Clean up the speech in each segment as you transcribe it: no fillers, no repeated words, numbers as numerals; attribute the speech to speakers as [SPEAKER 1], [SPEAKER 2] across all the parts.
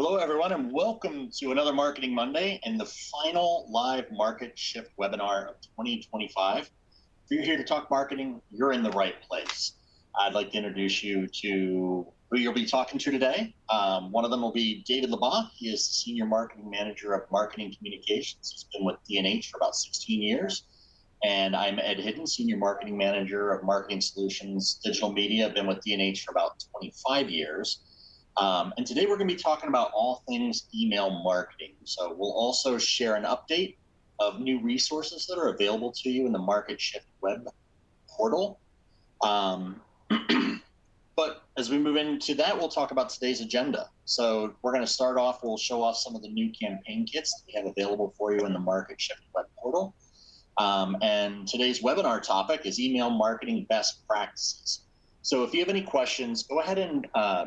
[SPEAKER 1] Hello, everyone, and welcome to another Marketing Monday and the final live Market Shift webinar of 2025. If you're here to talk marketing, you're in the right place. I'd like to introduce you to who you'll be talking to today. One of them will be David LeBlanc. He is the Senior Marketing Manager of Marketing Communications. He's been with D&H for about 16 years. And I'm Ed Hidden, Senior Marketing Manager of Marketing Solutions Digital Media. I've been with D&H for about 25 years. And today we're going to be talking about all things email marketing. So we'll also share an update of new resources that are available to you in the Market Shift web portal. But as we move into that, we'll talk about today's agenda. So we're going to start off, we'll show off some of the new campaign kits that we have available for you in the Market Shift web portal. And today's webinar topic is email marketing best practices. So if you have any questions, go ahead and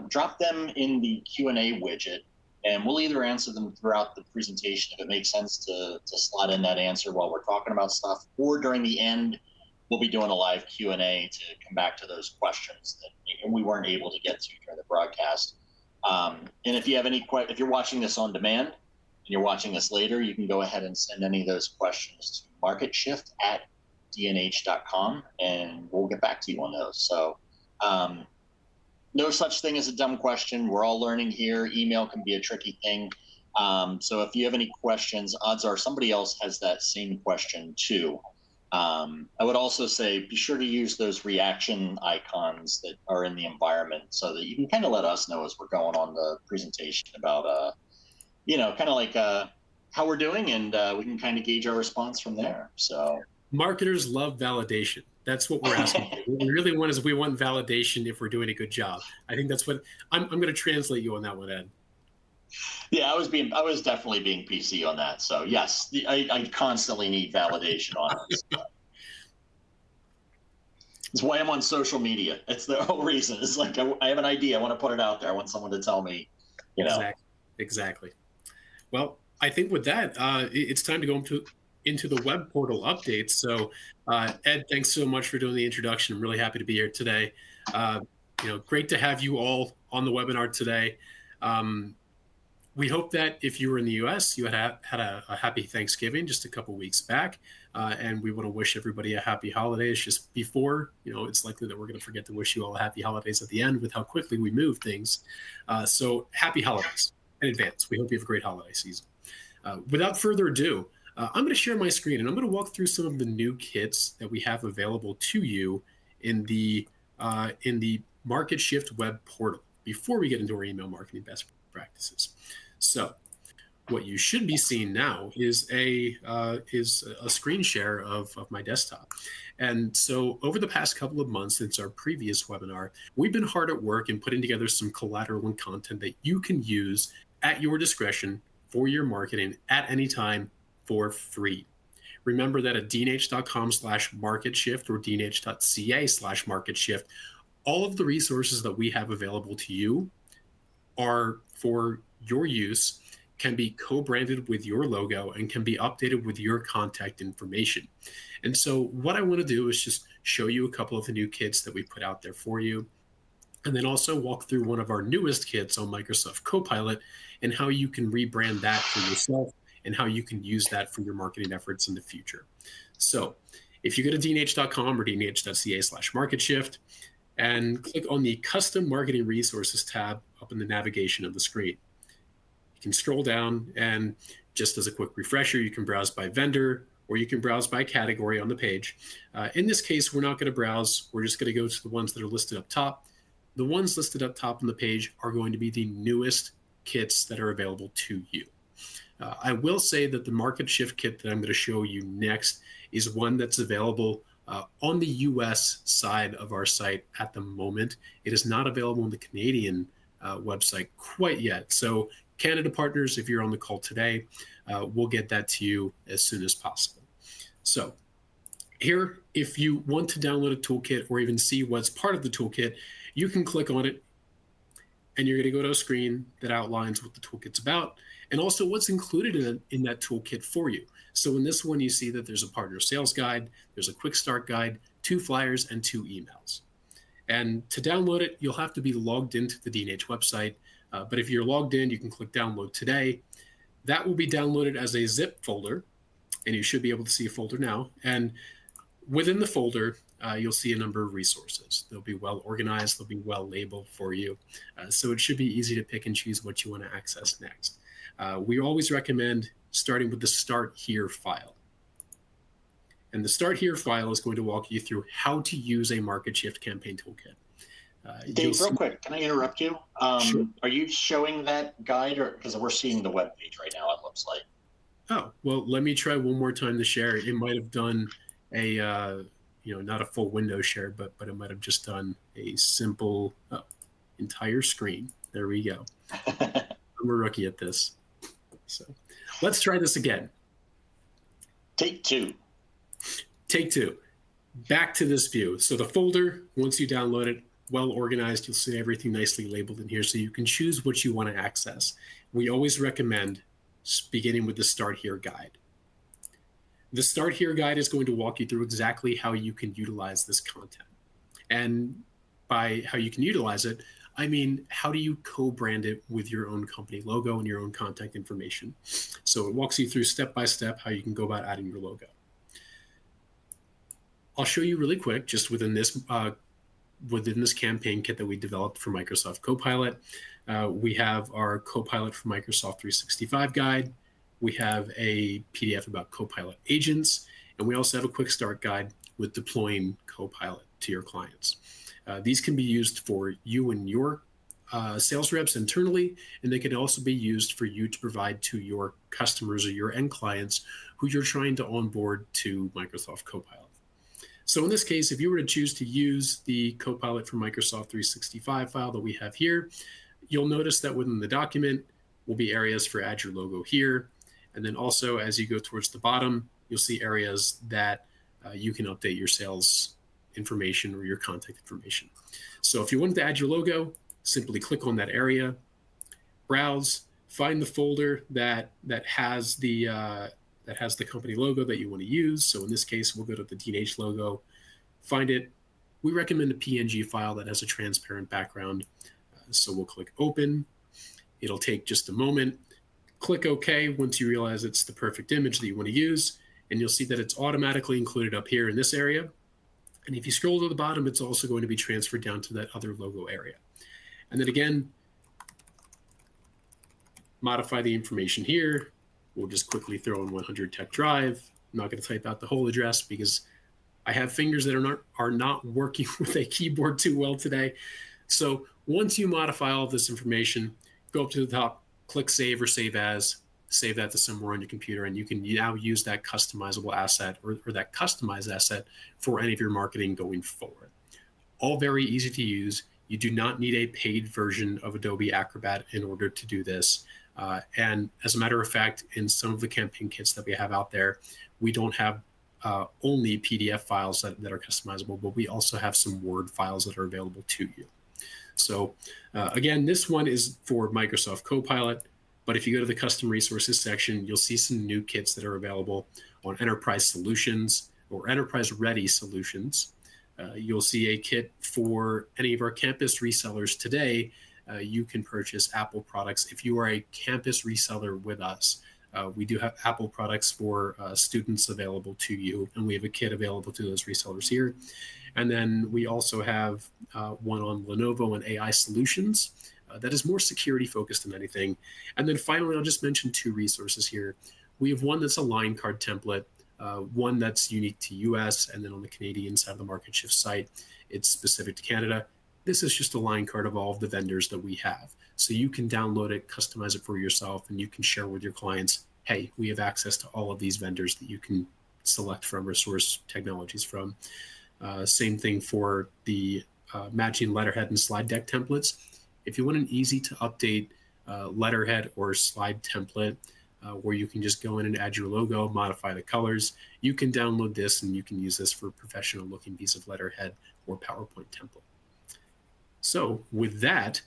[SPEAKER 1] drop them in the Q&A widget, and we'll either answer them throughout the presentation if it makes sense to slot in that answer while we're talking about stuff, or during the end, we'll be doing a live Q&A to come back to those questions that we weren't able to get to during the broadcast. And if you have any if you're watching this on demand and you're watching this later, you can go ahead and send any of those questions to marketshift@dnh.com, and we'll get back to you on those. So. No such thing as a dumb question. We're all learning here. Email can be a tricky thing. So if you have any questions, odds are somebody else has that same question too. I would also say be sure to use those reaction icons that are in the environment so that you can kind of let us know as we're going on the presentation about, kind of like how we're doing, and we can kind of gauge our response from there. So
[SPEAKER 2] marketers love validation. That's what we're asking. What we really want is we want validation if we're doing a good job. I think that's what I'm going to translate you on that one, Ed.
[SPEAKER 1] Yeah, I was definitely being PC on that. So yes, I constantly need validation on it. So. It's why I'm on social media. It's the whole reason. It's like I have an idea. I want to put it out there. I want someone to tell me,
[SPEAKER 2] Exactly. Well, I think with that, it's time to go into the web portal updates. So Ed, thanks so much for doing the introduction. I'm really happy to be here today. Great to have you all on the webinar today. We hope that if you were in the US, you had a happy Thanksgiving just a couple weeks back. And we want to wish everybody a happy holidays just before. It's likely that we're going to forget to wish you all a happy holidays at the end with how quickly we move things. So happy holidays in advance. We hope you have a great holiday season. Without further ado, I'm going to share my screen, and I'm going to walk through some of the new kits that we have available to you in the Market Shift web portal before we get into our email marketing best practices. So what you should be seeing now is a screen share of my desktop. And so over the past couple of months since our previous webinar, we've been hard at work in putting together some collateral and content that you can use at your discretion for your marketing at any time for free. Remember that at dnh.com/marketshift or dnh.ca/marketshift, all of the resources that we have available to you are for your use, can be co-branded with your logo, and can be updated with your contact information. And so what I want to do is just show you a couple of the new kits that we put out there for you, and then also walk through one of our newest kits on Microsoft Copilot and how you can rebrand that for yourself and how you can use that for your marketing efforts in the future. So if you go to dnh.com or dnh.ca/marketshift and click on the Custom Marketing Resources tab up in the navigation of the screen, you can scroll down, and just as a quick refresher, you can browse by vendor or you can browse by category on the page. In this case, we're not going to browse. We're just going to go to the ones that are listed up top. The ones listed up top on the page are going to be the newest kits that are available to you. I will say that the Market Shift kit that I'm going to show you next is one that's available on the US side of our site at the moment. It is not available on the Canadian website quite yet. So Canada partners, if you're on the call today, we'll get that to you as soon as possible. So here, if you want to download a toolkit or even see what's part of the toolkit, you can click on it and you're going to go to a screen that outlines what the toolkit's about and also what's included in that toolkit for you. So in this one, you see that there's a partner sales guide, there's a quick start guide, 2 flyers, and 2 emails. And to download it, you'll have to be logged into the D&H website. But if you're logged in, you can click download today. That will be downloaded as a zip folder, and you should be able to see a folder now. And within the folder, you'll see a number of resources. They'll be well organized, they'll be well labeled for you. So it should be easy to pick and choose what you want to access next. We always recommend starting with the Start Here file. And the Start Here file is going to walk you through how to use a Market+SHIFT campaign toolkit.
[SPEAKER 1] Dave, real quick, can I interrupt you?
[SPEAKER 2] Sure.
[SPEAKER 1] Are you showing that guide, or because we're seeing the web page right now, it looks like.
[SPEAKER 2] Oh, well, let me try one more time to share. It might have done a, not a full window share, but it might have just done a simple entire screen. There we go. I'm a rookie at this. So let's try this again.
[SPEAKER 1] Take two.
[SPEAKER 2] Take two. Back to this view. So the folder, once you download it, well organized, you'll see everything nicely labeled in here, so you can choose what you want to access. We always recommend beginning with the Start Here guide. The Start Here guide is going to walk you through exactly how you can utilize this content. And by how you can utilize it, I mean, how do you co-brand it with your own company logo and your own contact information? So it walks you through step by step how you can go about adding your logo. I'll show you really quick, just within this campaign kit that we developed for Microsoft Copilot. We have our Copilot for Microsoft 365 guide. We have a PDF about Copilot agents, and we also have a quick start guide with deploying Copilot to your clients. These can be used for you and your sales reps internally, and they can also be used for you to provide to your customers or your end clients who you're trying to onboard to Microsoft Copilot. So in this case, if you were to choose to use the Copilot for Microsoft 365 file that we have here, you'll notice that within the document will be areas for add your logo here. And then also as you go towards the bottom, you'll see areas that you can update your sales information or your contact information. So if you wanted to add your logo, simply click on that area, browse, find the folder that has the company logo that you want to use. So in this case, we'll go to the D&H logo, find it. We recommend a PNG file that has a transparent background. So we'll click open. It'll take just a moment. Click OK once you realize it's the perfect image that you want to use. And you'll see that it's automatically included up here in this area. And if you scroll to the bottom, it's also going to be transferred down to that other logo area. And then again, modify the information here. We'll just quickly throw in 100 Tech Drive. I'm not going to type out the whole address because I have fingers that are not working with a keyboard too well today. So once you modify all of this information, go up to the top, click Save or Save As, save that to somewhere on your computer, and you can now use that customizable asset or that customized asset for any of your marketing going forward. All very easy to use. You do not need a paid version of Adobe Acrobat in order to do this. And as a matter of fact, in some of the campaign kits that we have out there, we don't have only PDF files that are customizable, but we also have some Word files that are available to you. So again, this one is for Microsoft Copilot, but if you go to the custom resources section, you'll see some new kits that are available on enterprise solutions or enterprise ready solutions. You'll see a kit for any of our campus resellers today. You can purchase Apple products. If you are a campus reseller with us, we do have Apple products for students available to you, and we have a kit available to those resellers here. And then we also have one on Lenovo and AI solutions that is more security focused than anything. And then finally, I'll just mention two resources here. We have one that's a line card template, one that's unique to US, and then on the Canadian side of the Market+SHIFT site, it's specific to Canada. This is just a line card of all of the vendors that we have. So you can download it, customize it for yourself, and you can share with your clients, hey, we have access to all of these vendors that you can select from or source technologies from. Same thing for the matching letterhead and slide deck templates. If you want an easy to update letterhead or slide template where you can just go in and add your logo, modify the colors, you can download this and you can use this for a professional looking piece of letterhead or PowerPoint template. So with that,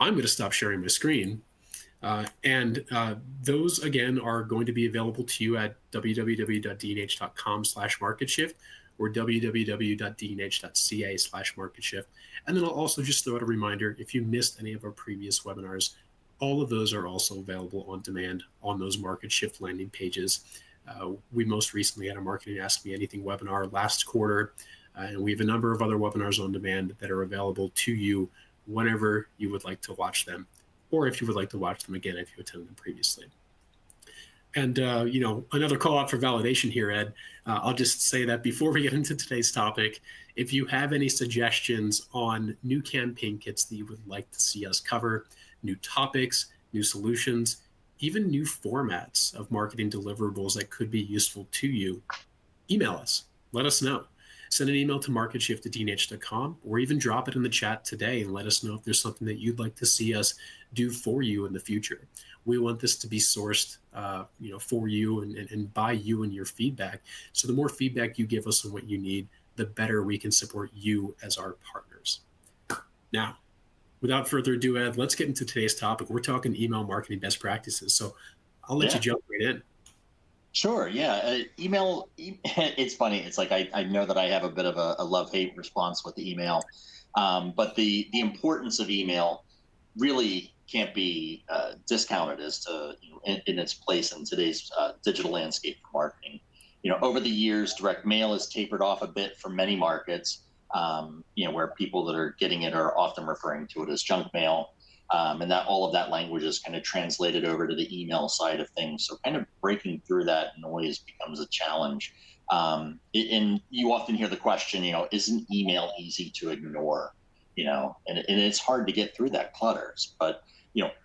[SPEAKER 2] I'm going to stop sharing my screen. And those, again, are going to be available to you at www.dnh.com/marketshift, or www.dnh.ca/marketshift. And then I'll also just throw out a reminder, if you missed any of our previous webinars, all of those are also available on demand on those Market Shift landing pages. We most recently had a Marketing Ask Me Anything webinar last quarter, and we have a number of other webinars on demand that are available to you whenever you would like to watch them, or if you would like to watch them again if you attended them previously. And, another call out for validation here, Ed. I'll just say that before we get into today's topic, if you have any suggestions on new campaign kits that you would like to see us cover, new topics, new solutions, even new formats of marketing deliverables that could be useful to you, email us. Let us know. Send an email to marketshift@dnh.com, or even drop it in the chat today and let us know if there's something that you'd like to see us do for you in the future. We want this to be sourced for you and by you and your feedback. So the more feedback you give us on what you need, the better we can support you as our partners. Now, without further ado, Ed, let's get into today's topic. We're talking email marketing best practices. So I'll let you jump right in.
[SPEAKER 1] Sure. Yeah. Email. It's funny. It's like I know that I have a bit of a love-hate response with the email, but the importance of email really can't be discounted as to in its place in today's digital landscape for marketing. Over the years, direct mail has tapered off a bit for many markets. Where people that are getting it are often referring to it as junk mail. And that all of that language is kind of translated over to the email side of things. So kind of breaking through that noise becomes a challenge. And you often hear the question, isn't email easy to ignore? And it's hard to get through that clutter. But,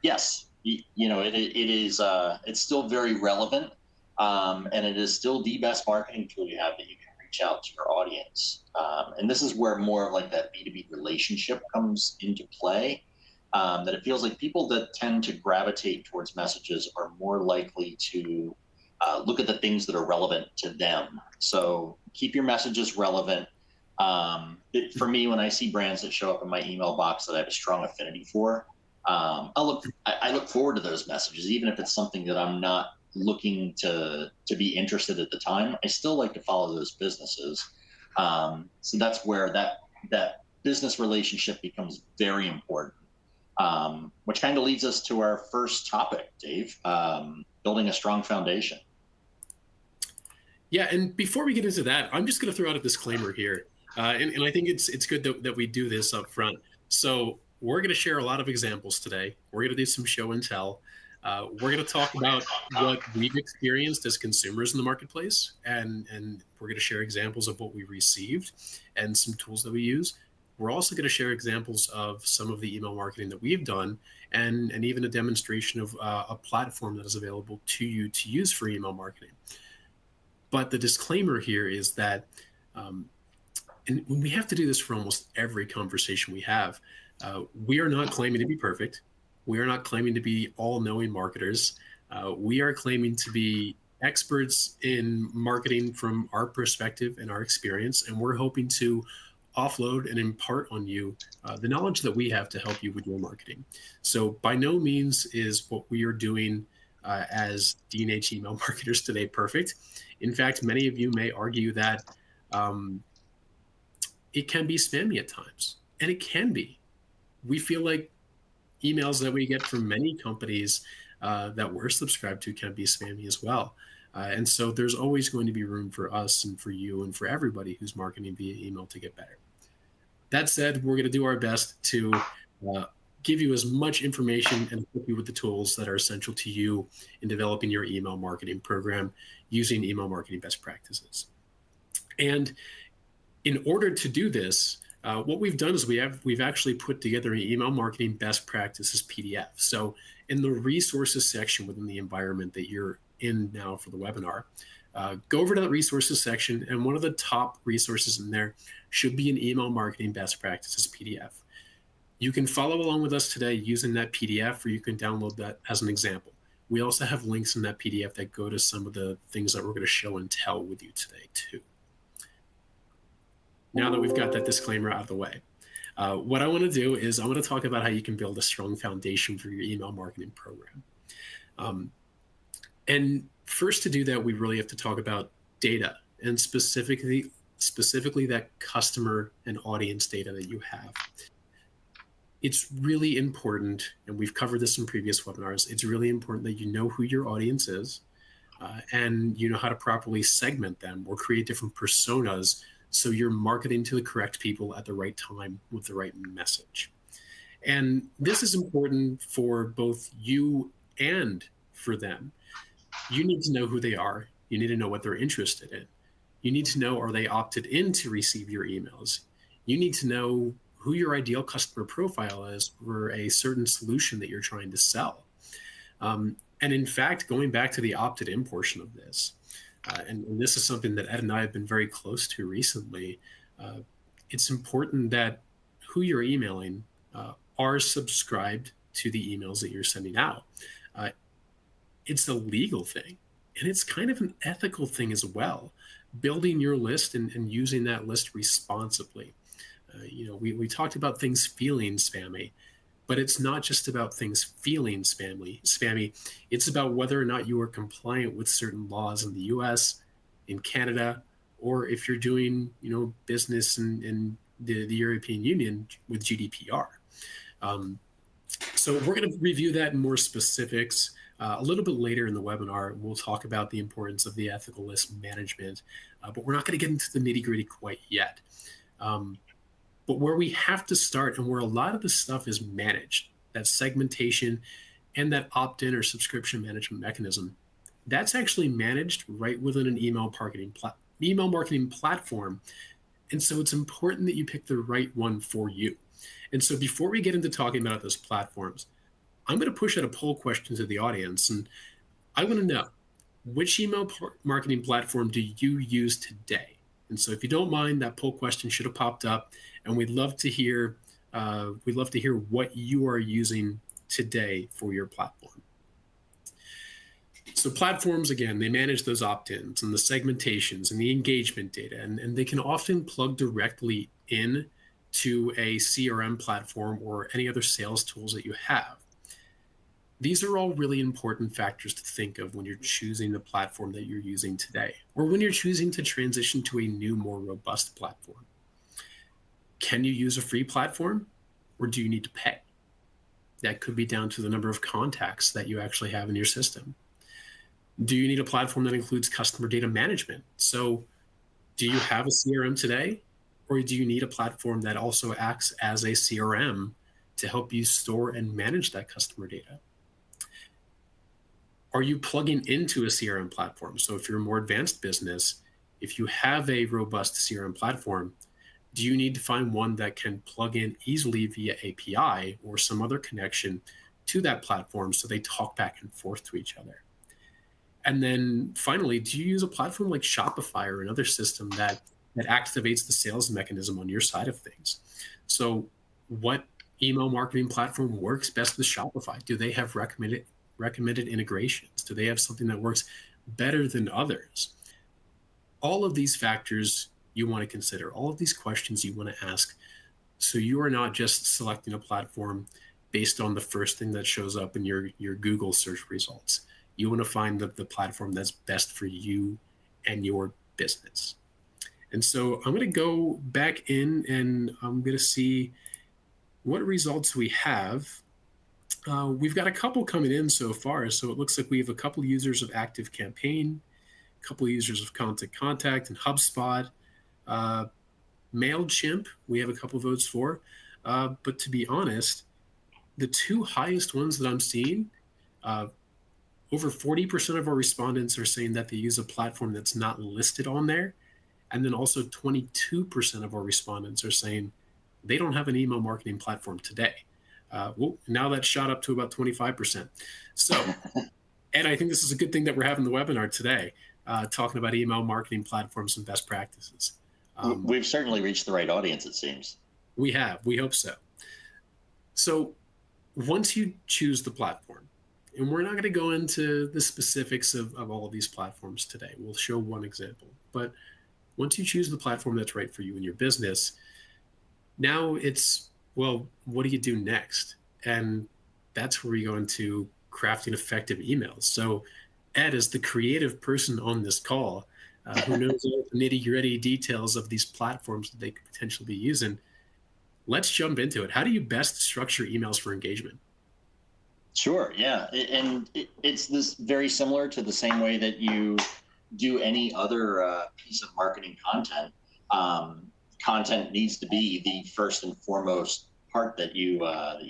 [SPEAKER 1] yes, it is, it's still very relevant. And it is still the best marketing tool you have that you can reach out to your audience. And this is where more of like that B2B relationship comes into play. That it feels like people that tend to gravitate towards messages are more likely to look at the things that are relevant to them. So keep your messages relevant. For me, when I see brands that show up in my email box that I have a strong affinity for, I look forward to those messages, even if it's something that I'm not looking to be interested at the time. I still like to follow those businesses. So that's where that business relationship becomes very important. Which kind of leads us to our first topic, Dave, building a strong foundation.
[SPEAKER 2] Yeah, and before we get into that, I'm just going to throw out a disclaimer here. And I think it's good that we do this up front. So we're going to share a lot of examples today. We're going to do some show and tell. We're going to talk about what we've experienced as consumers in the marketplace, and we're going to share examples of what we received and some tools that we use. We're also going to share examples of some of the email marketing that we've done, and even a demonstration of a platform that is available to you to use for email marketing. But the disclaimer here is that, and we have to do this for almost every conversation we have, we are not claiming to be perfect. We are not claiming to be all-knowing marketers. We are claiming to be experts in marketing from our perspective and our experience, and we're hoping to offload and impart on you the knowledge that we have to help you with your marketing. So by no means is what we are doing as D&H email marketers today perfect. In fact, many of you may argue that it can be spammy at times, and it can be. We feel like emails that we get from many companies that we're subscribed to can be spammy as well. And so there's always going to be room for us and for you and for everybody who's marketing via email to get better. That said, we're going to do our best to give you as much information and equip you with the tools that are essential to you in developing your email marketing program using email marketing best practices. And in order to do this, what we've done is we've actually put together an email marketing best practices PDF. So in the resources section within the environment that you're in now for the webinar, go over to that resources section, and one of the top resources in there should be an email marketing best practices PDF. You can follow along with us today using that PDF, or you can download that as an example. We also have links in that PDF that go to some of the things that we're going to show and tell with you today too. Now that we've got that disclaimer out of the way, what I want to do is I want to talk about how you can build a strong foundation for your email marketing program. And first, to do that, we really have to talk about data, and specifically specifically that customer and audience data that you have. It's really important, and we've covered this in previous webinars, it's really important that you know who your audience is, and you know how to properly segment them or create different personas so you're marketing to the correct people at the right time with the right message. And this is important for both you and for them. You need to know who they are. You need to know what they're interested in. You need to know, are they opted in to receive your emails? You need to know who your ideal customer profile is for a certain solution that you're trying to sell. And in fact, going back to the opted in portion of this, and this is something that Ed and I have been very close to recently, it's important that who you're emailing are subscribed to the emails that you're sending out. It's a legal thing, and it's kind of an ethical thing as well, building your list and using that list responsibly. We talked about things feeling spammy, but it's not just about things feeling spammy. It's about whether or not you are compliant with certain laws in the US, in Canada, or if you're doing, business in the European Union with GDPR. So we're going to review that in more specifics a little bit later in the webinar. We'll talk about the importance of the ethical list management, but we're not going to get into the nitty-gritty quite yet. But where we have to start and where a lot of the stuff is managed, that segmentation and that opt-in or subscription management mechanism, that's actually managed right within an email marketing platform. And so it's important that you pick the right one for you. And so before we get into talking about those platforms, I'm going to push out a poll question to the audience. And I want to know, which email marketing platform do you use today? And so if you don't mind, that poll question should have popped up, and we'd love to hear what you are using today for your platform. So platforms, again, they manage those opt-ins and the segmentations and the engagement data, and they can often plug directly in to a CRM platform or any other sales tools that you have. These are all really important factors to think of when you're choosing the platform that you're using today, or when you're choosing to transition to a new, more robust platform. Can you use a free platform, or do you need to pay? That could be down to the number of contacts that you actually have in your system. Do you need a platform that includes customer data management? So do you have a CRM today, or do you need a platform that also acts as a CRM to help you store and manage that customer data? Are you plugging into a CRM platform? So if you're a more advanced business, if you have a robust CRM platform, do you need to find one that can plug in easily via API or some other connection to that platform so they talk back and forth to each other? And then finally, do you use a platform like Shopify or another system that activates the sales mechanism on your side of things? So what email marketing platform works best with Shopify? Do they have recommended integrations? Do they have something that works better than others? All of these factors you want to consider, all of these questions you want to ask, so you are not just selecting a platform based on the first thing that shows up in your Google search results. You want to find the platform that's best for you and your business. And so I'm going to go back in and I'm going to see what results we have. We've got a couple coming in so far. So it looks like we have a couple users of Active Campaign, a couple users of Contact and HubSpot. MailChimp, we have a couple votes for. But to be honest, the two highest ones that I'm seeing, over 40% of our respondents are saying that they use a platform that's not listed on there. And then also 22% of our respondents are saying they don't have an email marketing platform today. Well, now that's shot up to about 25%. So, and I think this is a good thing that we're having the webinar today, talking about email marketing platforms and best practices.
[SPEAKER 1] We've certainly reached the right audience, it seems.
[SPEAKER 2] We have. We hope so. So once you choose the platform, and we're not going to go into the specifics of all of these platforms today. We'll show one example. But once you choose the platform that's right for you and your business, now it's, well, what do you do next? And that's where we go into crafting effective emails. So Ed, as the creative person on this call, who knows all the nitty-gritty details of these platforms that they could potentially be using. Let's jump into it. How do you best structure emails for engagement?
[SPEAKER 1] Sure. Yeah. It's this very similar to the same way that you do any other piece of marketing content. Content needs to be the first and foremost part that you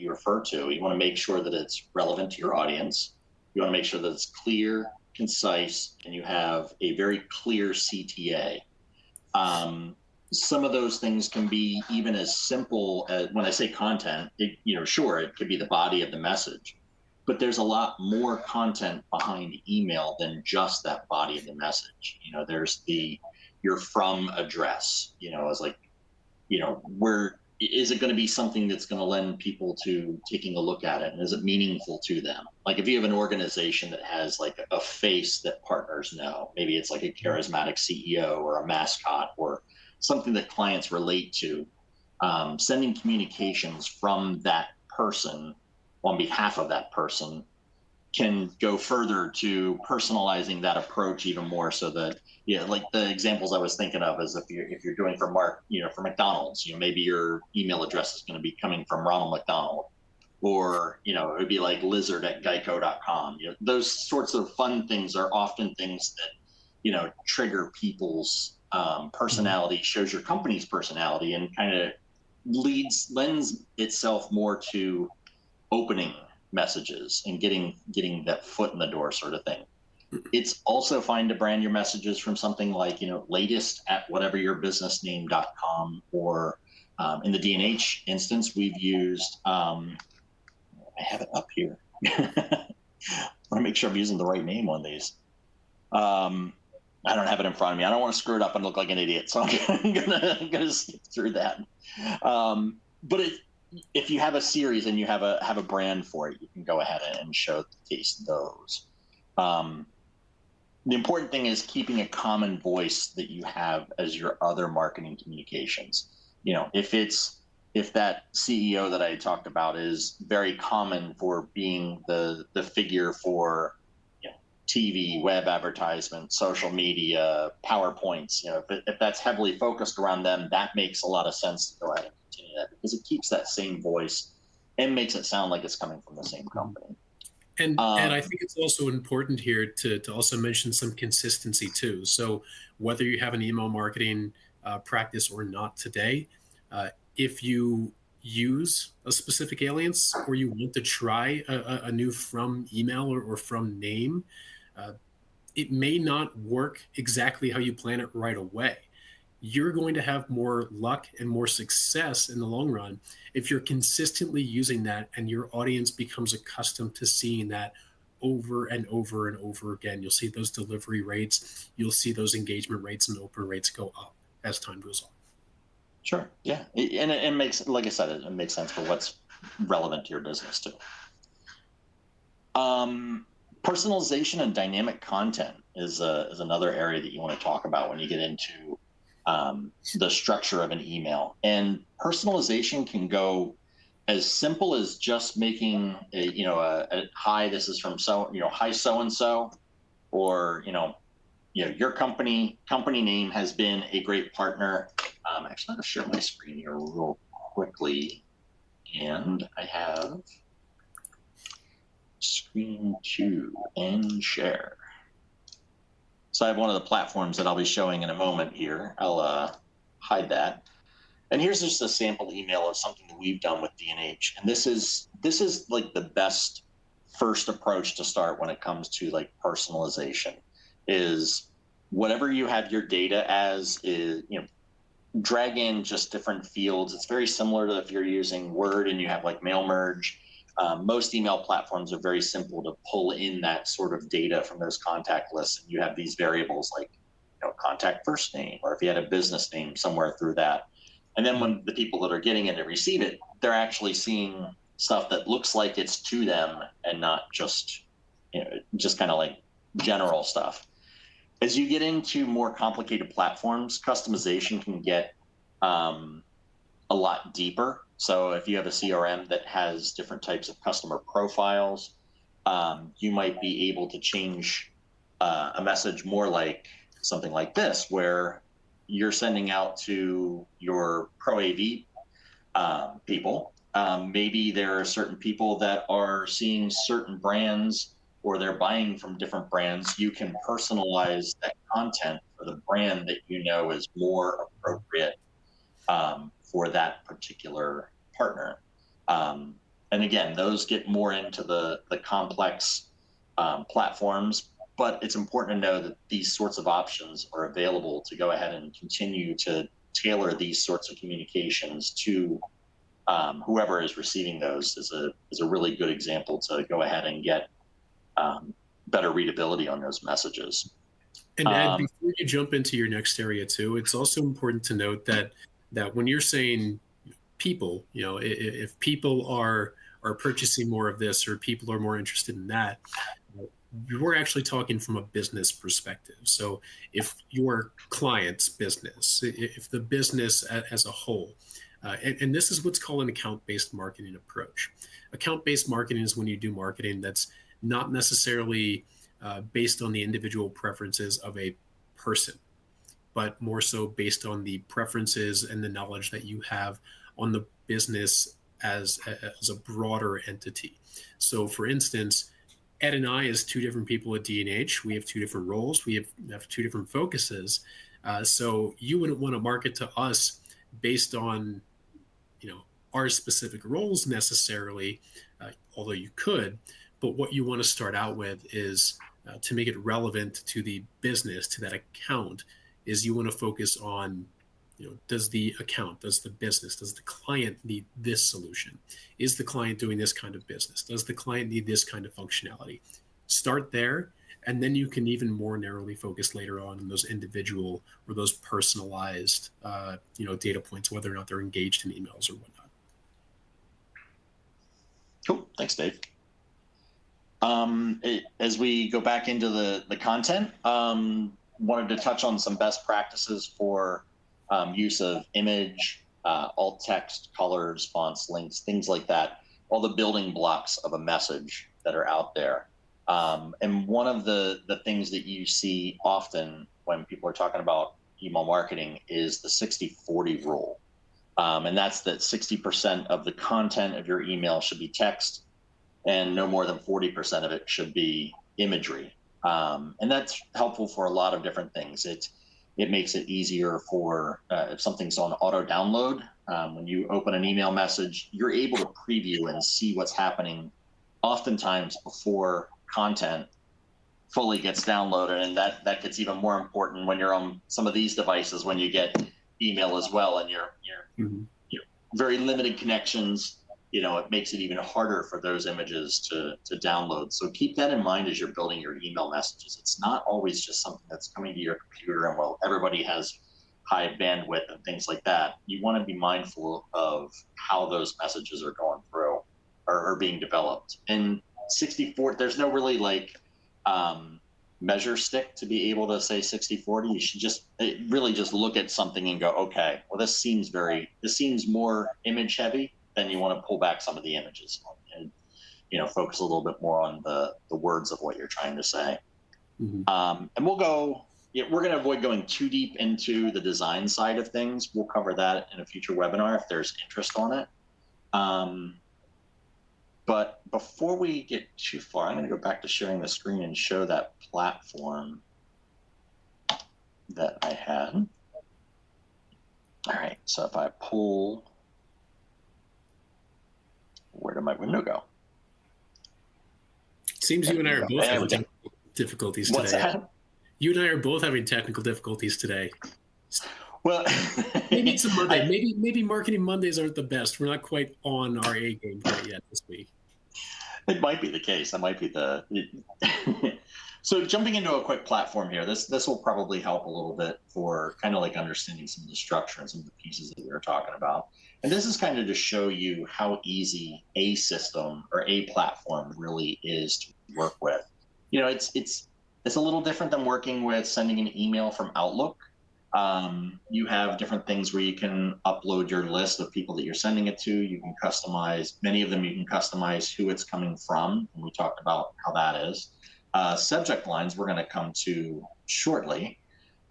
[SPEAKER 1] refer to. You want to make sure that it's relevant to your audience. You want to make sure that it's clear, concise, and you have a very clear CTA. Some of those things can be even as simple as, when I say content, sure, it could be the body of the message, but there's a lot more content behind email than just that body of the message. There's the your from address, as like, where is it going to be something that's going to lend people to taking a look at it? And is it meaningful to them? Like if you have an organization that has like a face that partners know, maybe it's like a charismatic CEO or a mascot or something that clients relate to, sending communications from that person on behalf of that person can go further to personalizing that approach even more, so that, like the examples I was thinking of is if you're doing for McDonald's, maybe your email address is going to be coming from Ronald McDonald, or it would be like lizard@geico.com. Those sorts of fun things are often things that trigger people's personality, shows your company's personality, and kind of lends itself more to opening messages and getting that foot in the door sort of thing. It's also fine to brand your messages from something like, latest@whateveryourbusinessname.com, or in the D&H instance, we've used, I have it up here. I want to make sure I'm using the right name on these. I don't have it in front of me. I don't want to screw it up and look like an idiot, so I'm gonna skip through that. But if you have a series and you have a brand for it, you can go ahead and showcase those. The important thing is keeping a common voice that you have as your other marketing communications. If that CEO that I talked about is very common for being the figure for TV, web advertisement, social media, PowerPoints, if that's heavily focused around them, that makes a lot of sense to go ahead and continue that, because it keeps that same voice and makes it sound like it's coming from the same company.
[SPEAKER 2] And I think it's also important here to also mention some consistency too. So whether you have an email marketing practice or not today, if you use a specific alias, or you want to try a new from email or from name, it may not work exactly how you plan it right away. You're going to have more luck and more success in the long run if you're consistently using that and your audience becomes accustomed to seeing that over and over and over again. You'll see those delivery rates, you'll see those engagement rates and open rates go up as time goes on.
[SPEAKER 1] Sure. Yeah. And it makes, like I said, it makes sense for what's relevant to your business too. Personalization and dynamic content is another area that you want to talk about when you get into the structure of an email. And personalization can go as simple as just making a hi, this is from hi so and so, or your company name has been a great partner. Actually, I'll share my screen here real quickly, and I have screen 2 and share. So I have one of the platforms that I'll be showing in a moment here. I'll hide that. And here's just a sample email of something that we've done with D&H. And this is like the best first approach to start when it comes to like personalization, is whatever you have your data as is, drag in just different fields. It's very similar to if you're using Word and you have like mail merge. Most email platforms are very simple to pull in that sort of data from those contact lists. And you have these variables like contact first name, or if you had a business name somewhere through that. And then when the people that are getting it and receive it, they're actually seeing stuff that looks like it's to them and not just kind of like general stuff. As you get into more complicated platforms, customization can get a lot deeper. So if you have a CRM that has different types of customer profiles, you might be able to change a message more like, something like this, where you're sending out to your Pro AV people. Maybe there are certain people that are seeing certain brands or they're buying from different brands. You can personalize that content for the brand that you know is more appropriate for that particular partner. And again, those get more into the complex platforms, but it's important to know that these sorts of options are available to go ahead and continue to tailor these sorts of communications to whoever is receiving those. Is a really good example to go ahead and get better readability on those messages.
[SPEAKER 2] And Ed, before you jump into your next area too, it's also important to note that when you're saying people, if people are purchasing more of this or people are more interested in that, we're actually talking from a business perspective. So if your client's business, if the business as a whole, and this is what's called an account-based marketing approach. Account-based marketing is when you do marketing that's not necessarily based on the individual preferences of a person, but more so based on the preferences and the knowledge that you have on the business as a broader entity. So for instance, Ed and I, as two different people at D&H, we have two different roles. We have two different focuses. So you wouldn't want to market to us based on, our specific roles necessarily, although you could. But what you want to start out with is to make it relevant to the business, to that account, is you want to focus on, does the account, does the business, does the client need this solution? Is the client doing this kind of business? Does the client need this kind of functionality? Start there, and then you can even more narrowly focus later on those individual or those personalized, data points, whether or not they're engaged in emails or whatnot.
[SPEAKER 1] Cool. Thanks, Dave. As we go back into the content, wanted to touch on some best practices for use of image, alt text, colors, fonts, links, things like that, all the building blocks of a message that are out there. And one of the things that you see often when people are talking about email marketing is the 60-40 rule. And that's that 60% of the content of your email should be text and no more than 40% of it should be imagery. And that's helpful for a lot of different things. It makes it easier for if something's on auto download, when you open an email message, you're able to preview and see what's happening oftentimes before content fully gets downloaded. And that gets even more important when you're on some of these devices, when you get email as well and you're very limited connections. It makes it even harder for those images to download. So keep that in mind as you're building your email messages. It's not always just something that's coming to your computer and, well, everybody has high bandwidth and things like that. You want to be mindful of how those messages are going through or being developed. And 64, there's no really measure stick to be able to say 60-40. You should really just look at something and go, okay, well, this seems more image heavy. Then you want to pull back some of the images and focus a little bit more on the words of what you're trying to say. Mm-hmm. And we're going to avoid going too deep into the design side of things. We'll cover that in a future webinar if there's interest on it. But before we get too far, I'm going to go back to sharing the screen and show that platform that I had. All right, so if I pull, where did my window go?
[SPEAKER 2] Seems you and I are both having technical difficulties today.
[SPEAKER 1] What's that?
[SPEAKER 2] You and I are both having technical difficulties today.
[SPEAKER 1] Well,
[SPEAKER 2] maybe it's a Monday. Maybe marketing Mondays aren't the best. We're not quite on our A game quite yet this week.
[SPEAKER 1] It might be the case. That might be the. So jumping into a quick platform here, this will probably help a little bit for kind of like understanding some of the structure and some of the pieces that we were talking about. And this is kind of to show you how easy a system or a platform really is to work with. It's a little different than working with sending an email from Outlook. You have different things where you can upload your list of people that you're sending it to. You can customize, many of them you can customize who it's coming from. And we talked about how that is. Subject lines we're going to come to shortly.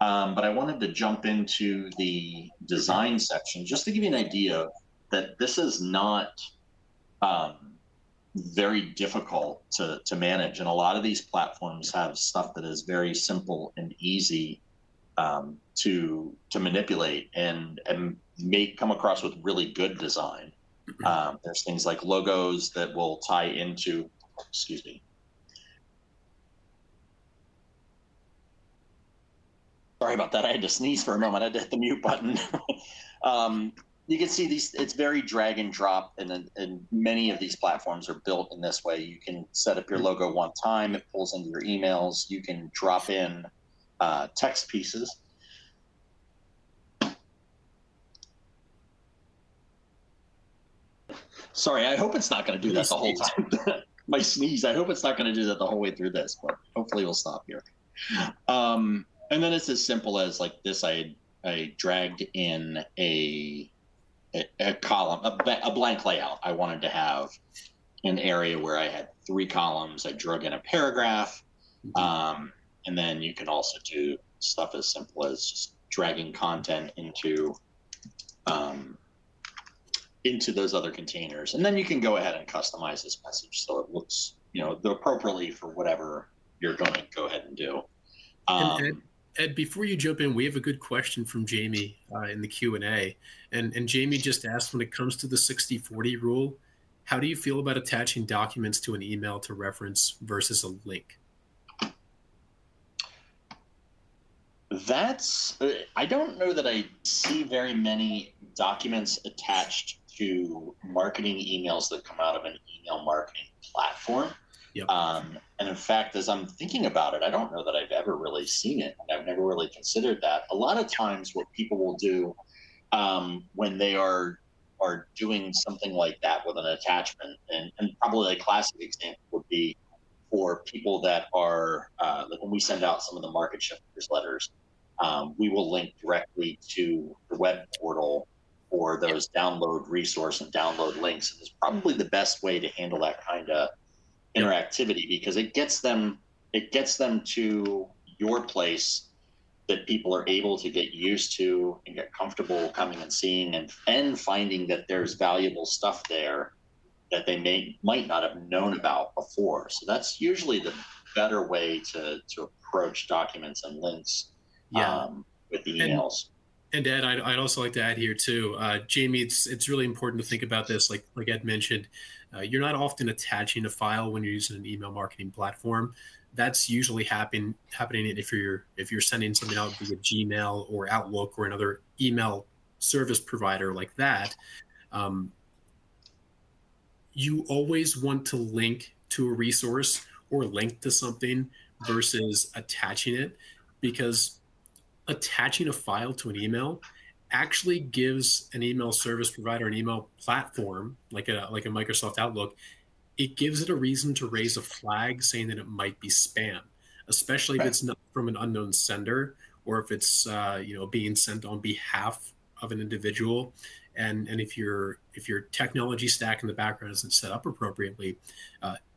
[SPEAKER 1] But I wanted to jump into the design section just to give you an idea that this is not very difficult to manage. And a lot of these platforms have stuff that is very simple and easy to manipulate and come across with really good design. There's things like logos that will tie into, excuse me. Sorry about that. I had to sneeze for a moment. I had to hit the mute button. You can see these, it's very drag and drop, and many of these platforms are built in this way. You can set up your logo one time, it pulls into your emails. You can drop in text pieces. Sorry, I hope it's not going to do that the whole time. My sneeze, I hope it's not going to do that the whole way through this, but hopefully we'll stop here. And then it's as simple as like this. I dragged in a column, a blank layout. I wanted to have an area where I had 3 columns. I drug in a paragraph. And then you can also do stuff as simple as just dragging content into those other containers. And then you can go ahead and customize this message so it looks, appropriately for whatever you're going to go ahead and do.
[SPEAKER 2] Ed, before you jump in, we have a good question from Jamie in the Q&A. And Jamie just asked, when it comes to the 60-40 rule, how do you feel about attaching documents to an email to reference versus a link?
[SPEAKER 1] I don't know that I see very many documents attached to marketing emails that come out of an email marketing platform.
[SPEAKER 2] Yep.
[SPEAKER 1] And in fact, as I'm thinking about it, I don't know that I've ever really seen it. I've never really considered that. A lot of times what people will do when they are doing something like that with an attachment, and probably a classic example would be for people that are, like when we send out some of the Market+SHIFT newsletters, we will link directly to the web portal for those download resource and download links. And it's probably the best way to handle that kind of interactivity, because it gets them to your place that people are able to get used to and get comfortable coming and seeing and finding that there's valuable stuff there that they might not have known about before. So that's usually the better way to approach documents and links with the emails.
[SPEAKER 2] And Ed, I'd also like to add here too, Jamie, it's really important to think about this. Like Ed mentioned, you're not often attaching a file when you're using an email marketing platform. That's usually happening if you're sending something out via Gmail or Outlook or another email service provider like that. You always want to link to a resource or link to something versus attaching it, because attaching a file to an email actually gives an email service provider, an email platform like a Microsoft Outlook, it gives it a reason to raise a flag saying that it might be spam, especially if it's not from an unknown sender, or if it's being sent on behalf of an individual. And if your technology stack in the background isn't set up appropriately,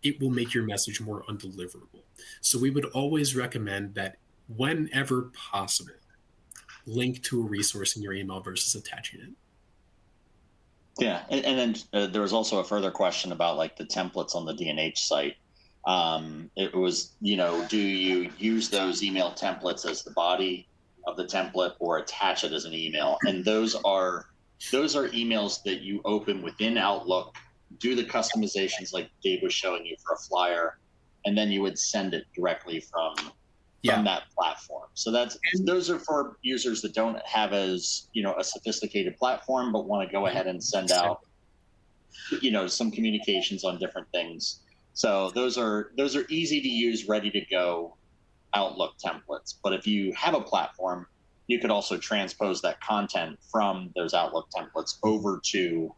[SPEAKER 2] it will make your message more undeliverable. So we would always recommend that whenever possible, link to a resource in your email versus attaching it.
[SPEAKER 1] Yeah, and then there was also a further question about like the templates on the D&H site. It was, do you use those email templates as the body of the template or attach it as an email? And those are emails that you open within Outlook, do the customizations like Dave was showing you for a flyer, and then you would send it directly from that platform. So those are for users that don't have as a sophisticated platform, but want to go ahead and send out some communications on different things. So those are easy to use, ready to go Outlook templates. But if you have a platform, you could also transpose that content from those Outlook templates over to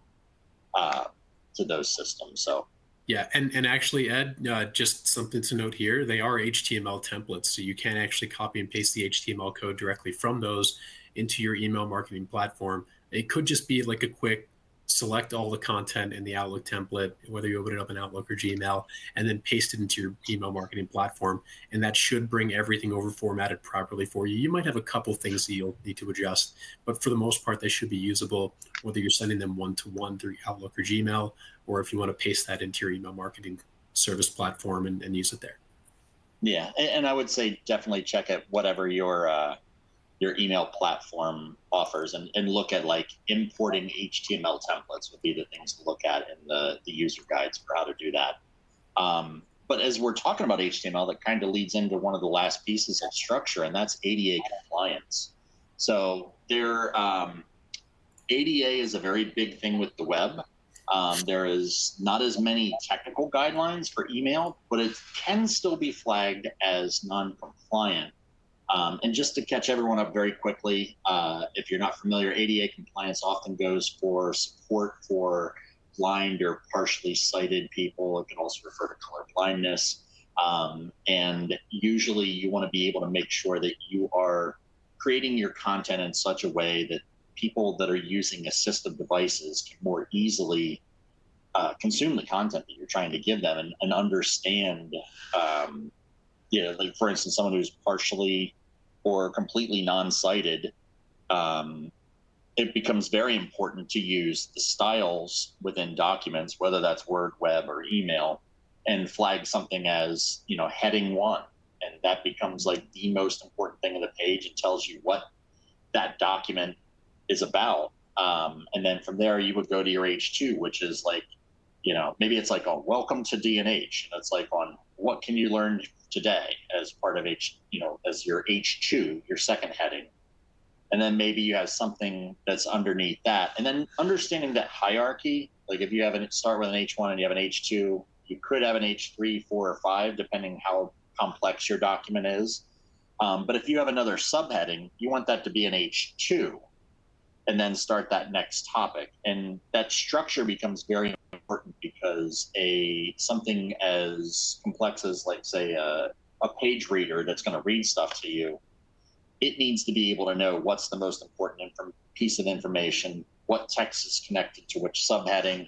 [SPEAKER 1] those systems. So
[SPEAKER 2] yeah, and actually, Ed, just something to note here, they are HTML templates, so you can actually copy and paste the HTML code directly from those into your email marketing platform. It could just be like a quick select all the content in the Outlook template, whether you open it up in Outlook or Gmail, and then paste it into your email marketing platform. And that should bring everything over formatted properly for you. You might have a couple things that you'll need to adjust, but for the most part, they should be usable, whether you're sending them one-to-one through Outlook or Gmail, or if you want to paste that into your email marketing service platform and use it there.
[SPEAKER 1] Yeah, and I would say definitely check out whatever your email platform offers, and look at like importing HTML templates would be the things to look at in the user guides for how to do that. But as we're talking about HTML, that kind of leads into one of the last pieces of structure, and that's ADA compliance. So ADA is a very big thing with the web. There is not as many technical guidelines for email, but it can still be flagged as non-compliant. And just to catch everyone up very quickly, if you're not familiar, ADA compliance often goes for support for blind or partially sighted people. It can also refer to color blindness. And usually you want to be able to make sure that you are creating your content in such a way that people that are using assistive devices can more easily consume the content that you're trying to give them and understand. Like for instance, someone who's partially or completely non-sighted, it becomes very important to use the styles within documents, whether that's Word, web, or email, and flag something as, heading 1. And that becomes like the most important thing on the page. It tells you what that document is about. And then from there, you would go to your H2, which is like, maybe it's like a welcome to D&H. And it's like on what can you learn today as part of as your H2, your second heading. And then maybe you have something that's underneath that. And then understanding that hierarchy, like if you start with an H1 and you have an H2, you could have an H3, 4, or 5, depending how complex your document is. But if you have another subheading, you want that to be an H2 and then start that next topic. And that structure becomes very important because something as complex as, like, say, a page reader that's going to read stuff to you, it needs to be able to know what's the most important piece of information, what text is connected to which subheading.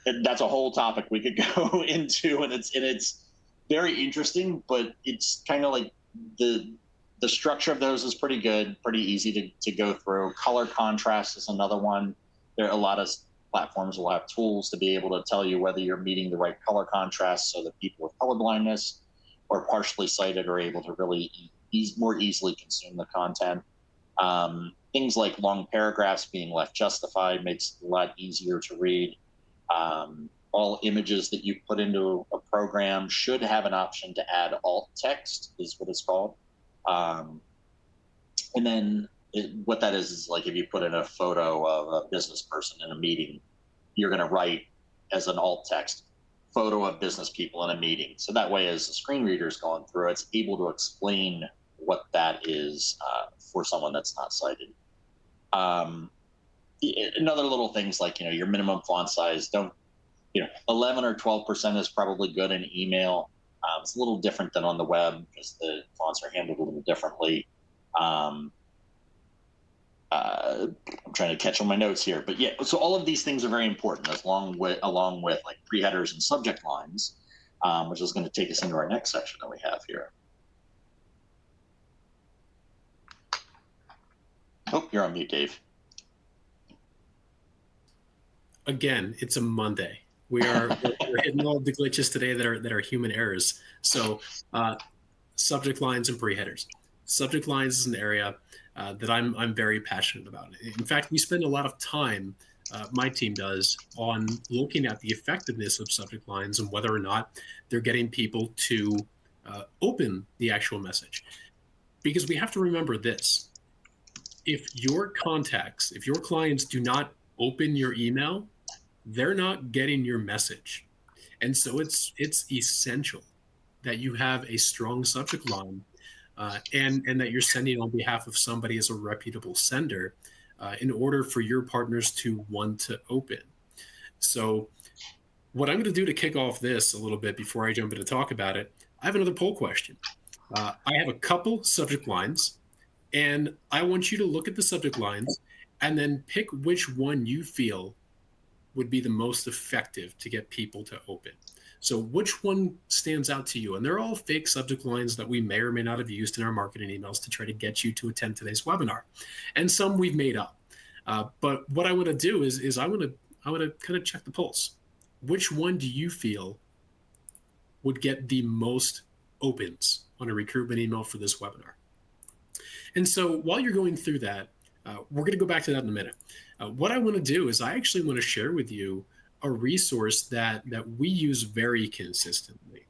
[SPEAKER 1] And that's a whole topic we could go into, and it's very interesting, but it's kind of like the structure of those is pretty good, pretty easy to go through. Color contrast is another one. There are a lot of platforms will have tools to be able to tell you whether you're meeting the right color contrast so that people with color blindness or partially sighted are able to really more easily consume the content. Things like long paragraphs being left justified makes it a lot easier to read. All images that you put into a program should have an option to add alt text, is what it's called. And then what that is like if you put in a photo of a business person in a meeting, you're going to write as an alt text, photo of business people in a meeting. So that way, as the screen reader is going through, it's able to explain what that is for someone that's not sighted. Another little things like, your minimum font size, 11 or 12% is probably good in email. It's a little different than on the web because the fonts are handled a little differently. I'm trying to catch on my notes here, but yeah, so all of these things are very important along with like pre-headers and subject lines, which is going to take us into our next section that we have here. Oh, you're on mute, Dave.
[SPEAKER 2] Again, it's a Monday. We're hitting all the glitches today that are human errors. So subject lines and pre-headers. Subject lines is an area that I'm very passionate about. In fact, we spend a lot of time, my team does, on looking at the effectiveness of subject lines and whether or not they're getting people to open the actual message. Because we have to remember this. If your contacts, if your clients do not open your email, they're not getting your message. And so it's essential that you have a strong subject line and that you're sending on behalf of somebody as a reputable sender in order for your partners to want to open. So what I'm going to do to kick off this a little bit before I jump in to talk about it, I have another poll question. I have a couple subject lines, and I want you to look at the subject lines and then pick which one you feel would be the most effective to get people to open. So which one stands out to you? And they're all fake subject lines that we may or may not have used in our marketing emails to try to get you to attend today's webinar. And some we've made up. But what I want to do is I want to kind of check the pulse. Which one do you feel would get the most opens on a recruitment email for this webinar? And so while you're going through that, we're going to go back to that in a minute. What I want to do is I actually want to share with you a resource that we use very consistently.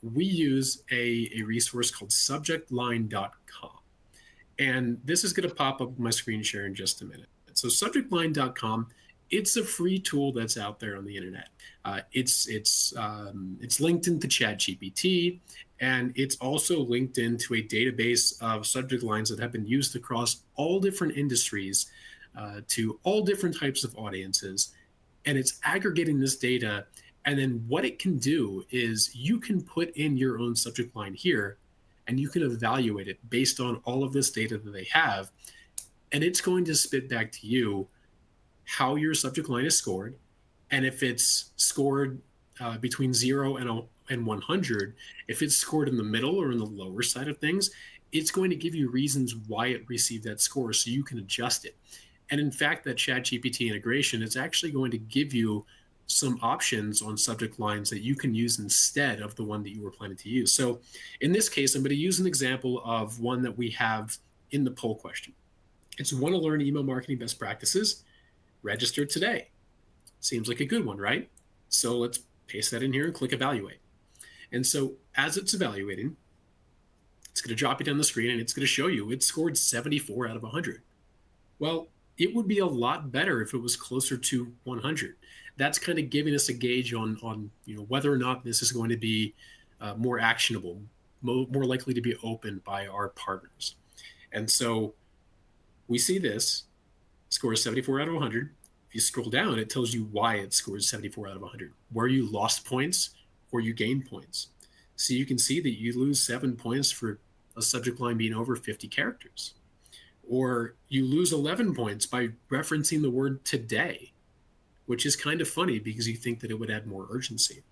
[SPEAKER 2] We use a resource called subjectline.com. And this is going to pop up on my screen share in just a minute. So subjectline.com, it's a free tool that's out there on the internet. It's linked into ChatGPT, and it's also linked into a database of subject lines that have been used across all different industries to all different types of audiences. And it's aggregating this data. And then what it can do is you can put in your own subject line here, and you can evaluate it based on all of this data that they have. And it's going to spit back to you how your subject line is scored. And if it's scored between 0 and 100, if it's scored in the middle or in the lower side of things, it's going to give you reasons why it received that score so you can adjust it. And in fact, that ChatGPT integration is actually going to give you some options on subject lines that you can use instead of the one that you were planning to use. So in this case, I'm going to use an example of one that we have in the poll question. It's want to learn email marketing best practices, register today. Seems like a good one, right? So let's paste that in here and click evaluate. And so as it's evaluating, it's going to drop you down the screen and it's going to show you it scored 74 out of 100. Well, it would be a lot better if it was closer to 100. That's kind of giving us a gauge on whether or not this is going to be more actionable, more likely to be opened by our partners. And so we see this scores 74 out of 100. If you scroll down, it tells you why it scores 74 out of 100, where you lost points or you gained points. So you can see that you lose 7 points for a subject line being over 50 characters. Or you lose 11 points by referencing the word today, which is kind of funny because you think that it would add more urgency.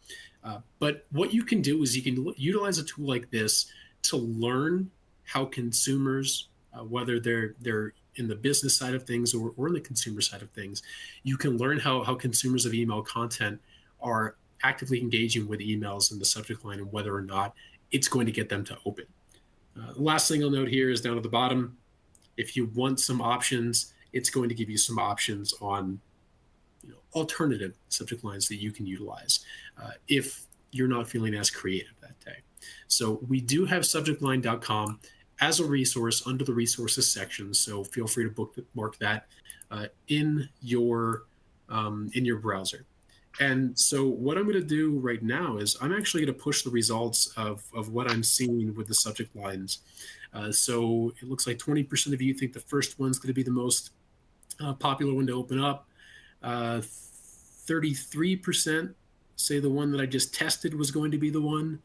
[SPEAKER 2] But what you can do is you can utilize a tool like this to learn how consumers, whether they're in the business side of things or in the consumer side of things, you can learn how consumers of email content are actively engaging with emails in the subject line and whether or not it's going to get them to open. The last thing I'll note here is down at the bottom. If you want some options, it's going to give you some options on alternative subject lines that you can utilize if you're not feeling as creative that day. So we do have subjectline.com as a resource under the resources section. So feel free to bookmark that in your browser. And so what I'm going to do right now is I'm actually going to push the results of what I'm seeing with the subject lines. So it looks like 20% of you think the first one's going to be the most popular one to open up. 33% say the one that I just tested was going to be the one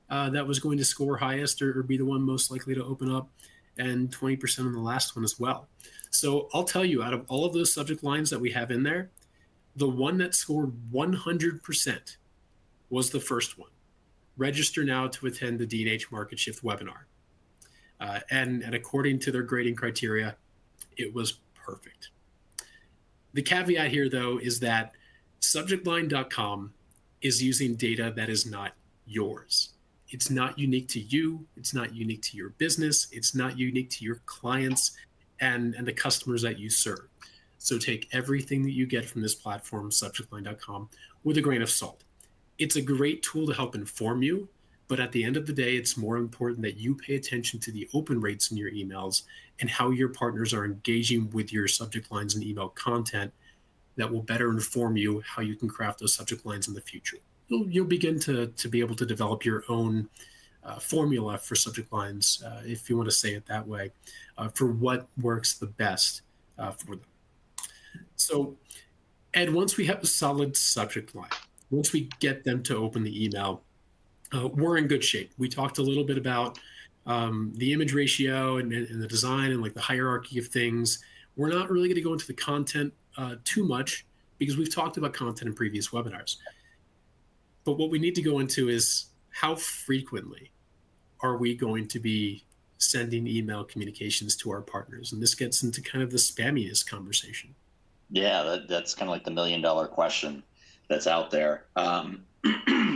[SPEAKER 2] that was going to score highest or be the one most likely to open up, and 20% on the last one as well. So I'll tell you, out of all of those subject lines that we have in there, the one that scored 100% was the first one. Register now to attend the D&H Market Shift webinar. And according to their grading criteria, it was perfect. The caveat here, though, is that subjectline.com is using data that is not yours. It's not unique to you. It's not unique to your business. It's not unique to your clients and the customers that you serve. So take everything that you get from this platform, subjectline.com, with a grain of salt. It's a great tool to help inform you, but at the end of the day, it's more important that you pay attention to the open rates in your emails and how your partners are engaging with your subject lines and email content that will better inform you how you can craft those subject lines in the future. You'll begin to be able to develop your own formula for subject lines, if you want to say it that way, for what works the best for them. So, Ed, once we have a solid subject line, once we get them to open the email, we're in good shape. We talked a little bit about the image ratio and the design and like the hierarchy of things. We're not really going to go into the content too much because we've talked about content in previous webinars. But what we need to go into is how frequently are we going to be sending email communications to our partners? And this gets into kind of the spamminess conversation.
[SPEAKER 1] Yeah, that's kind of like the $1 million question that's out there.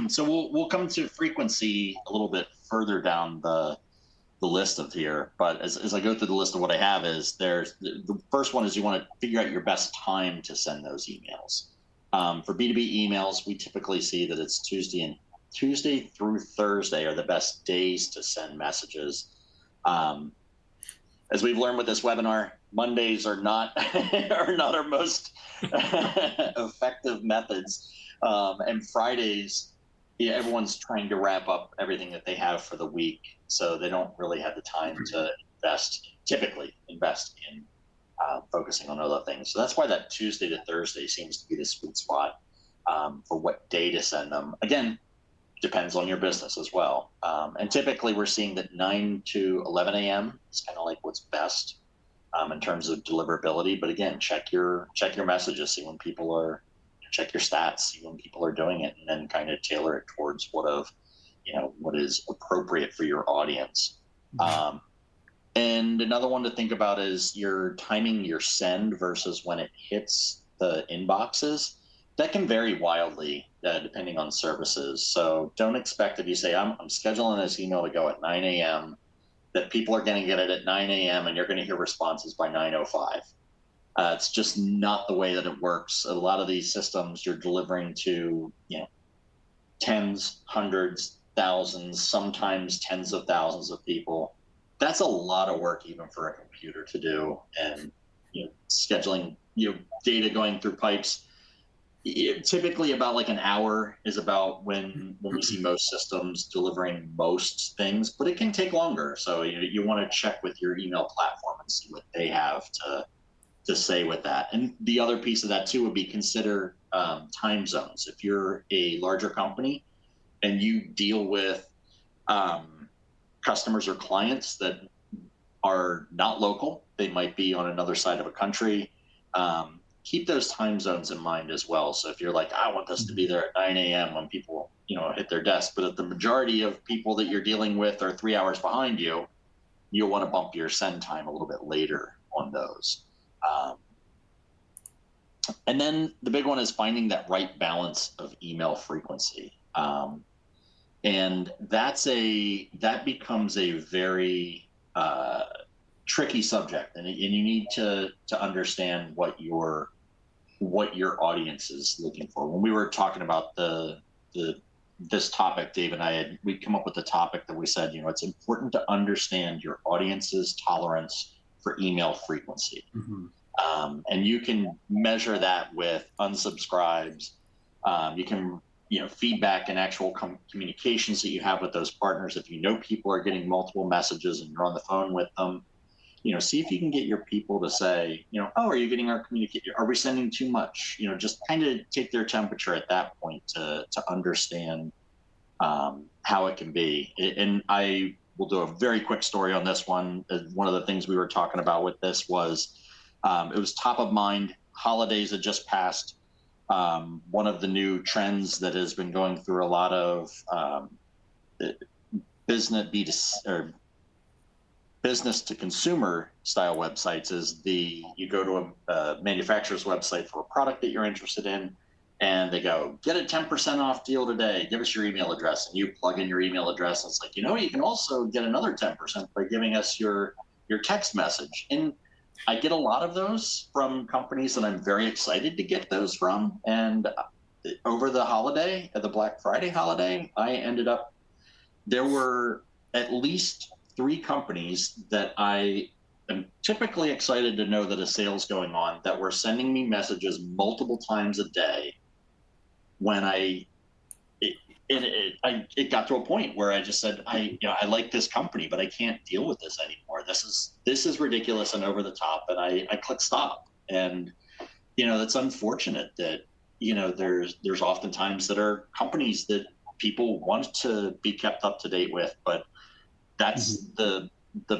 [SPEAKER 1] So we'll come to frequency a little bit further down the list of here. But as I go through the list of what I have is the first one is you want to figure out your best time to send those emails. For B2B emails, we typically see that it's Tuesday through Thursday are the best days to send messages. As we've learned with this webinar, Mondays are not our most effective methods, and Fridays, yeah, everyone's trying to wrap up everything that they have for the week, so they don't really have the time to typically invest in focusing on other things. So that's why that Tuesday to Thursday seems to be the sweet spot for what day to send them. Again, depends on your business as well. And typically we're seeing that 9 to 11 a.m. is kind of like what's best in terms of deliverability. But again, check your messages, see when people are, check your stats, see when people are doing it, and then kind of tailor it towards what is appropriate for your audience. And another one to think about is your timing your send versus when it hits the inboxes. That can vary wildly depending on services. So don't expect if you say, I'm scheduling this email to go at 9 a.m., that people are going to get it at 9 a.m. and you're going to hear responses by 9:05. It's just not the way that it works. A lot of these systems you're delivering to, tens, hundreds, thousands, sometimes tens of thousands of people. That's a lot of work even for a computer to do. And scheduling data going through pipes. Typically about like an hour is about when we see most systems delivering most things, but it can take longer. So you want to check with your email platform and see what they have to say with that. And the other piece of that too would be consider time zones. If you're a larger company and you deal with customers or clients that are not local, they might be on another side of a country. Keep those time zones in mind as well. So if you're like, I want this to be there at 9 a.m. when people, hit their desk, but if the majority of people that you're dealing with are 3 hours behind you, you'll want to bump your send time a little bit later on those. And then the big one is finding that right balance of email frequency. And that becomes a very tricky subject, and you need to understand what your audience is looking for. When we were talking about this topic, Dave and I we come up with the topic that we said, it's important to understand your audience's tolerance for email frequency. And you can measure that with unsubscribes. You can feedback and actual communications that you have with those partners. If people are getting multiple messages and you're on the phone with them, see if you can get your people to say, oh, are you getting our communication? Are we sending too much? Just kind of take their temperature at that point to understand how it can be. And I will do a very quick story on this one. One of the things we were talking about with this was it was top of mind. Holidays had just passed. One of the new trends that has been going through a lot of business to consumer style websites is you go to a manufacturer's website for a product that you're interested in, and they go, get a 10% off deal today, give us your email address, and you plug in your email address, and it's like, you can also get another 10% by giving us your text message. And I get a lot of those from companies that I'm very excited to get those from. And over the Black Friday holiday, there were at least 3 companies that I am typically excited to know that a sale's going on that were sending me messages multiple times a day when it got to a point where I just said, I like this company, but I can't deal with this anymore. This is ridiculous and over the top. And I click stop. And, that's unfortunate that, there's oftentimes that are companies that people want to be kept up to date with, but that's the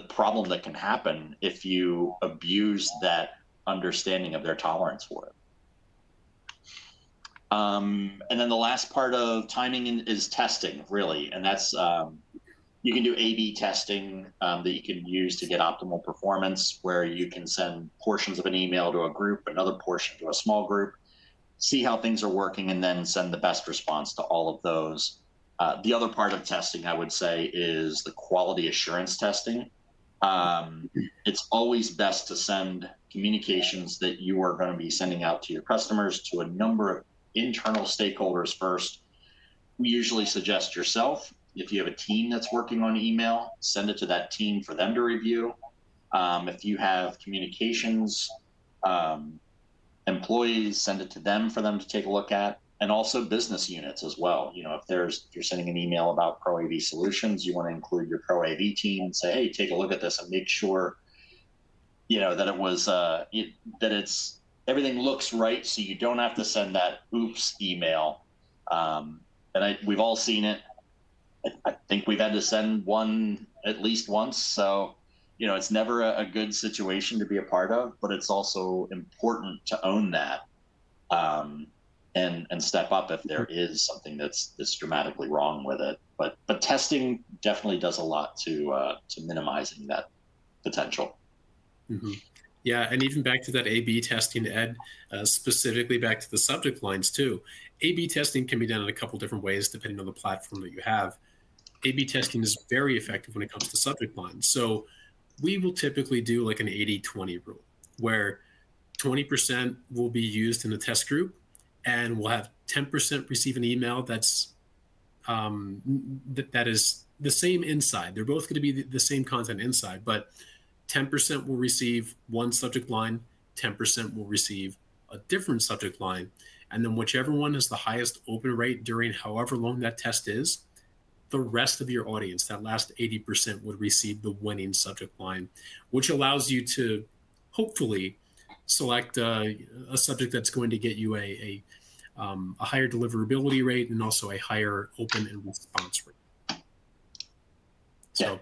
[SPEAKER 1] problem that can happen if you abuse that understanding of their tolerance for it. And then the last part of timing is testing, really. And that's, you can do A/B testing that you can use to get optimal performance, where you can send portions of an email to a group, another portion to a small group, see how things are working, and then send the best response to all of those. The other part of testing, I would say, is the quality assurance testing. It's always best to send communications that you are going to be sending out to your customers to a number of internal stakeholders first. We usually suggest yourself. If you have a team that's working on email, send it to that team for them to review. If you have communications employees, send it to them for them to take a look at, and also business units as well. You know, if you're sending an email about Pro AV solutions, you want to include your Pro AV team and say, hey, take a look at this and make sure, you know, that it was that it's everything looks right, so you don't have to send that oops email. And we've all seen it. I think we've had to send one at least once. So, you know, it's never a good situation to be a part of, but it's also important to own that and step up if there is something that's dramatically wrong with it. But testing definitely does a lot to minimizing that potential.
[SPEAKER 2] Mm-hmm. Yeah, and even back to that A/B testing, Ed, specifically back to the subject lines too. A/B testing can be done in a couple different ways depending on the platform that you have. A/B testing is very effective when it comes to subject lines. So we will typically do like an 80-20 rule, where 20% will be used in the test group, and we'll have 10% receive an email that's that is the same inside. They're both going to be the same content inside, but 10% will receive one subject line, 10% will receive a different subject line, and then whichever one has the highest open rate during however long that test is, the rest of your audience, that last 80%, would receive the winning subject line, which allows you to hopefully select a subject that's going to get you a higher deliverability rate and also a higher open and response rate. So, yeah.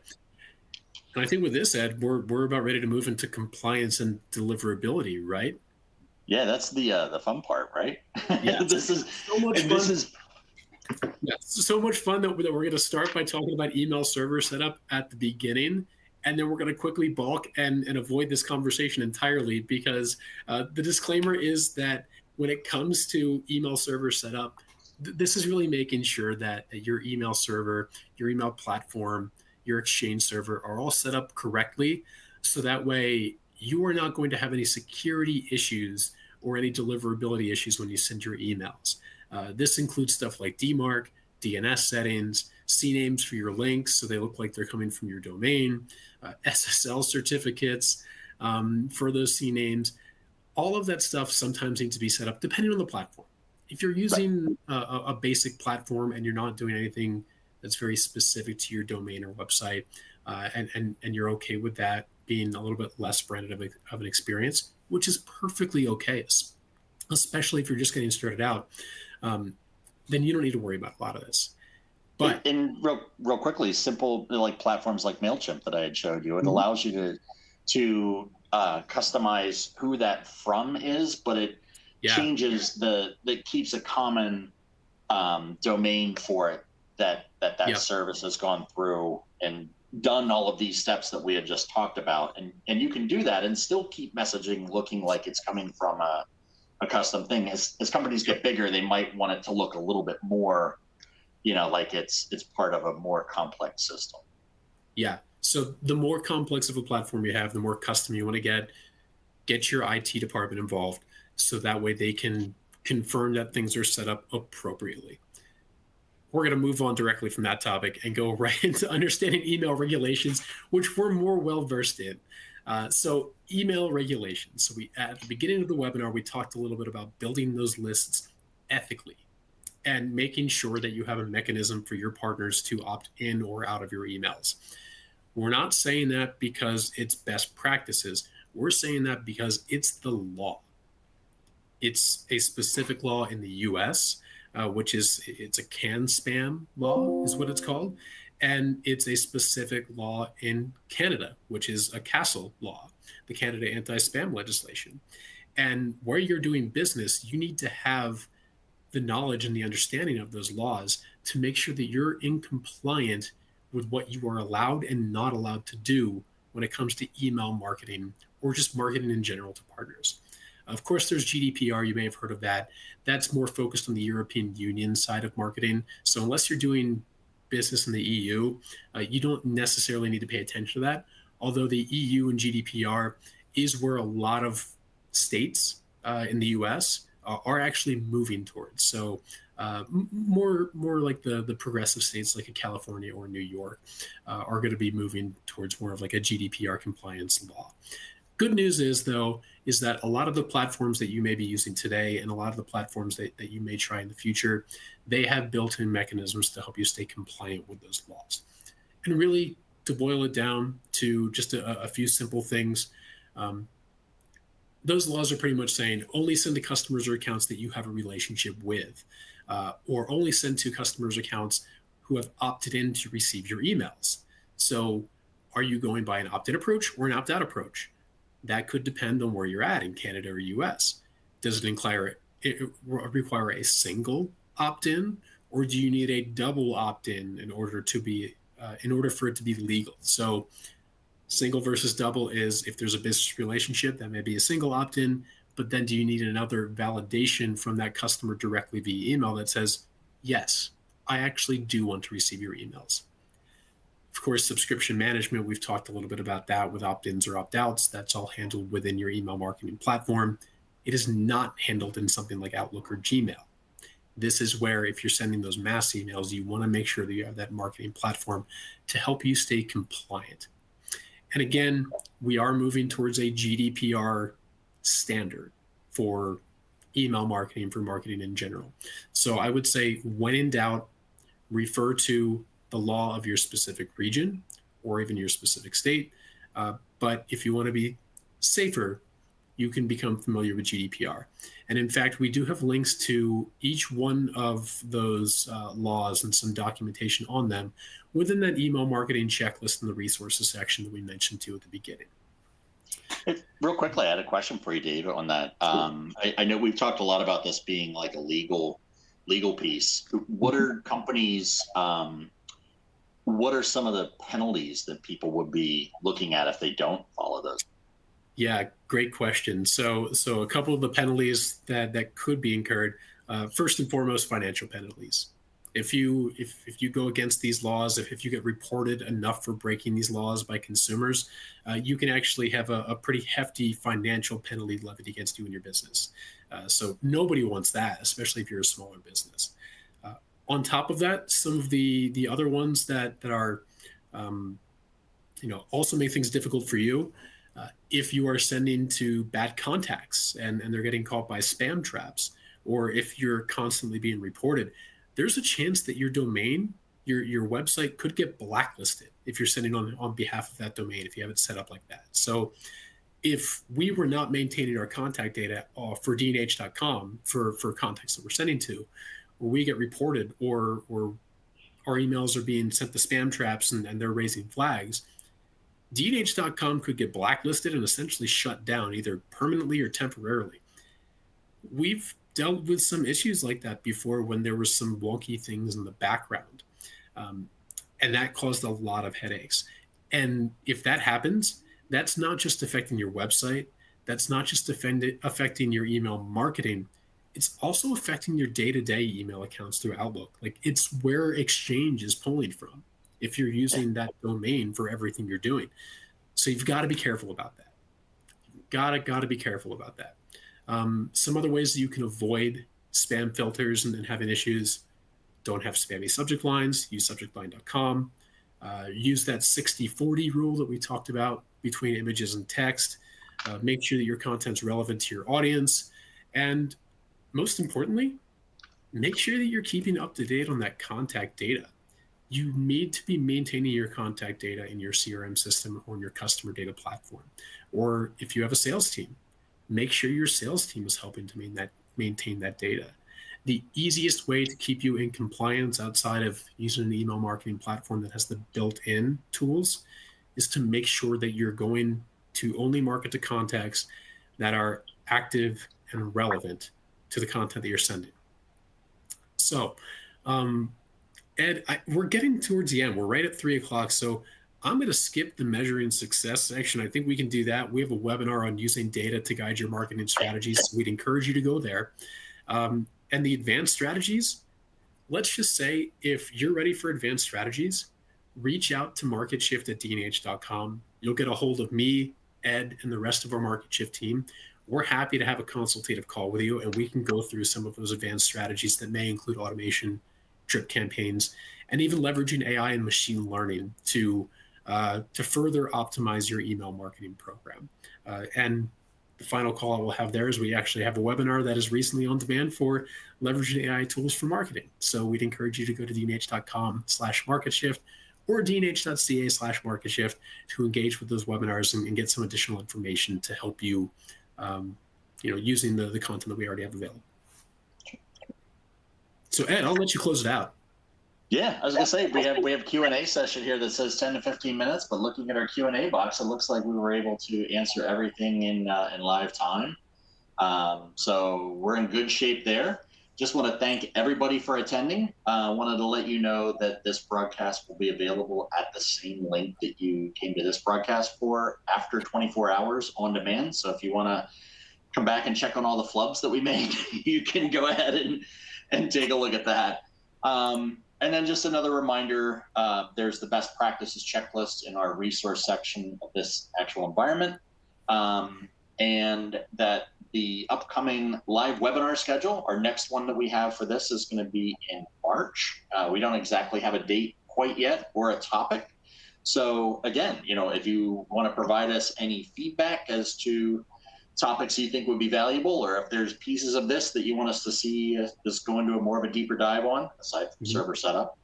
[SPEAKER 2] And I think with this, Ed, we're about ready to move into compliance and deliverability, right?
[SPEAKER 1] Yeah, that's the fun part, right?
[SPEAKER 2] Yeah,
[SPEAKER 1] this is
[SPEAKER 2] so much fun. Yeah, so much fun that we're going to start by talking about email server setup at the beginning, and then we're going to quickly balk and avoid this conversation entirely, because the disclaimer is that when it comes to email server setup, this is really making sure that your email server, your email platform, your Exchange server are all set up correctly, so that way you are not going to have any security issues or any deliverability issues when you send your emails. This includes stuff like DMARC, DNS settings, CNAMEs for your links so they look like they're coming from your domain, SSL certificates for those CNAMEs. All of that stuff sometimes needs to be set up depending on the platform. If you're using a basic platform and you're not doing anything that's very specific to your domain or website, and you're okay with that being a little bit less branded of an experience, which is perfectly okay, especially if you're just getting started out, then you don't need to worry about a lot of this. But
[SPEAKER 1] and real quickly, simple like platforms like MailChimp that I had showed you, it allows you to customize who that from is, but it changes that keeps a common domain for it that service has gone through and done all of these steps that we had just talked about, and you can do that and still keep messaging looking like it's coming from a custom thing. As companies get bigger, they might want it to look a little bit more, like it's part of a more complex system.
[SPEAKER 2] Yeah. So the more complex of a platform you have, the more custom you want to get your IT department involved, so that way they can confirm that things are set up appropriately. We're going to move on directly from that topic and go right into understanding email regulations, which we're more well-versed in. So email regulations. So at the beginning of the webinar, we talked a little bit about building those lists ethically and making sure that you have a mechanism for your partners to opt in or out of your emails. We're not saying that because it's best practices. We're saying that because it's the law. It's a specific law in the US. which it's a CAN spam law is what it's called. And it's a specific law in Canada, which is a CASL law, the Canada Anti-Spam Legislation. And where you're doing business, you need to have the knowledge and the understanding of those laws to make sure that you're in compliant with what you are allowed and not allowed to do when it comes to email marketing or just marketing in general to partners. Of course, there's GDPR. You may have heard of that. That's more focused on the European Union side of marketing. So unless you're doing business in the EU, you don't necessarily need to pay attention to that. Although the EU and GDPR is where a lot of states in the US are actually moving towards. So more like the progressive states like California or New York are going to be moving towards more of like a GDPR compliance law. Good news is, though, is that a lot of the platforms that you may be using today and a lot of the platforms that you may try in the future, they have built-in mechanisms to help you stay compliant with those laws. And really, to boil it down to just a few simple things, those laws are pretty much saying only send to customers or accounts that you have a relationship with, or only send to customers' accounts who have opted in to receive your emails. So are you going by an opt-in approach or an opt-out approach? That could depend on where you're at in Canada or US. Does it require a single opt-in, or do you need a double opt-in in order for it to be legal? So single versus double is if there's a business relationship, that may be a single opt-in, but then do you need another validation from that customer directly via email that says, yes, I actually do want to receive your emails? Of course, subscription management, we've talked a little bit about that with opt-ins or opt-outs. That's all handled within your email marketing platform. It is not handled in something like Outlook or Gmail. This is where if you're sending those mass emails, you want to make sure that you have that marketing platform to help you stay compliant. And again, we are moving towards a GDPR standard for email marketing, for marketing in general. So I would say when in doubt, refer to the law of your specific region or even your specific state. But if you want to be safer, you can become familiar with GDPR. And in fact, we do have links to each one of those laws and some documentation on them within that email marketing checklist in the resources section that we mentioned to at the beginning.
[SPEAKER 1] Real quickly, I had a question for you, Dave, on that. I know we've talked a lot about this being like a legal piece. What are companies, what are some of the penalties that people would be looking at if they don't follow those?
[SPEAKER 2] Yeah, great question. So a couple of the penalties that could be incurred, first and foremost, financial penalties. If you go against these laws, if you get reported enough for breaking these laws by consumers, you can actually have a pretty hefty financial penalty levied against you and your business. So nobody wants that, especially if you're a smaller business. On top of that, some of the other ones that are, also make things difficult for you. If you are sending to bad contacts and they're getting caught by spam traps, or if you're constantly being reported, there's a chance that your domain, your website could get blacklisted if you're sending on behalf of that domain, if you have it set up like that. So if we were not maintaining our contact data for DNH.com for contacts that we're sending to, or we get reported or our emails are being sent to spam traps and they're raising flags, DNH.com could get blacklisted and essentially shut down either permanently or temporarily. We've dealt with some issues like that before when there were some wonky things in the background. And that caused a lot of headaches. And if that happens, that's not just affecting your website. That's not just affecting your email marketing. It's also affecting your day-to-day email accounts through Outlook. Like, it's where Exchange is pulling from if you're using that domain for everything you're doing. So you've got to be careful about that. Got to be careful about that. Some other ways that you can avoid spam filters and having issues: don't have spammy subject lines, use subjectline.com, use that 60-40 rule that we talked about between images and text, make sure that your content's relevant to your audience, and most importantly, make sure that you're keeping up to date on that contact data. You need to be maintaining your contact data in your CRM system or in your customer data platform. Or if you have a sales team, make sure your sales team is helping to maintain that data. The easiest way to keep you in compliance outside of using an email marketing platform that has the built-in tools is to make sure that you're going to only market to contacts that are active and relevant to the content that you're sending. So, Ed, we're getting towards the end. We're right at 3 o'clock. So I'm going to skip the measuring success section. I think we can do that. We have a webinar on using data to guide your marketing strategies. So we'd encourage you to go there. And the advanced strategies, let's just say if you're ready for advanced strategies, reach out to marketshift@dnh.com. You'll get a hold of me, Ed, and the rest of our MarketShift team. We're happy to have a consultative call with you, and we can go through some of those advanced strategies that may include automation, drip campaigns, and even leveraging AI and machine learning to further optimize your email marketing program. And the final call I will have there is we actually have a webinar that is recently on demand for leveraging AI tools for marketing. So we'd encourage you to go to dnh.com/marketshift or dnh.ca/marketshift to engage with those webinars and get some additional information to help you, using the content that we already have available. So Ed, I'll let you close it out.
[SPEAKER 1] Yeah, I was gonna say we have a Q&A session here that says 10 to 15 minutes, but looking at our Q&A box, it looks like we were able to answer everything in live time. So we're in good shape there. Just want to thank everybody for attending. Wanted to let you know that this broadcast will be available at the same link that you came to this broadcast for after 24 hours on demand. So if you want to come back and check on all the flubs that we made, you can go ahead and take a look at that. And then just another reminder, there's the best practices checklist in our resource section of this actual environment. And that the upcoming live webinar schedule, our next one that we have for this is going to be in March. We don't exactly have a date quite yet or a topic. So again, if you want to provide us any feedback as to topics you think would be valuable, or if there's pieces of this that you want us to see us go into a more of a deeper dive on, aside from server setup,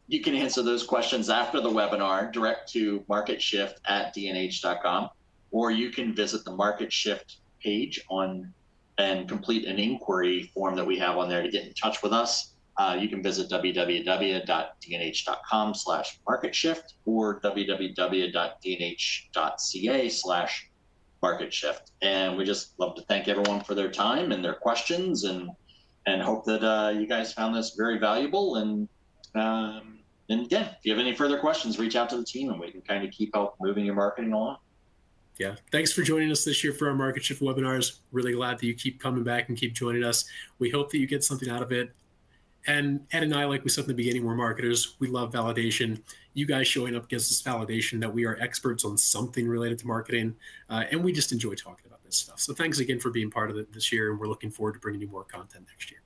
[SPEAKER 1] you can answer those questions after the webinar direct to marketshift@dnh.com, or you can visit the MarketShift page and complete an inquiry form that we have on there to get in touch with us. You can visit www.dnh.com/marketshift or www.dnh.ca/marketshift. And we just love to thank everyone for their time and their questions, and hope that you guys found this very valuable. And again, if you have any further questions, reach out to the team and we can kind of keep help moving your marketing along.
[SPEAKER 2] Yeah, thanks for joining us this year for our MarketShift webinars. Really glad that you keep coming back and keep joining us. We hope that you get something out of it. And Ed and I, like we said in the beginning, we're marketers. We love validation. You guys showing up gives us validation that we are experts on something related to marketing. And we just enjoy talking about this stuff. So thanks again for being part of it this year. And we're looking forward to bringing you more content next year.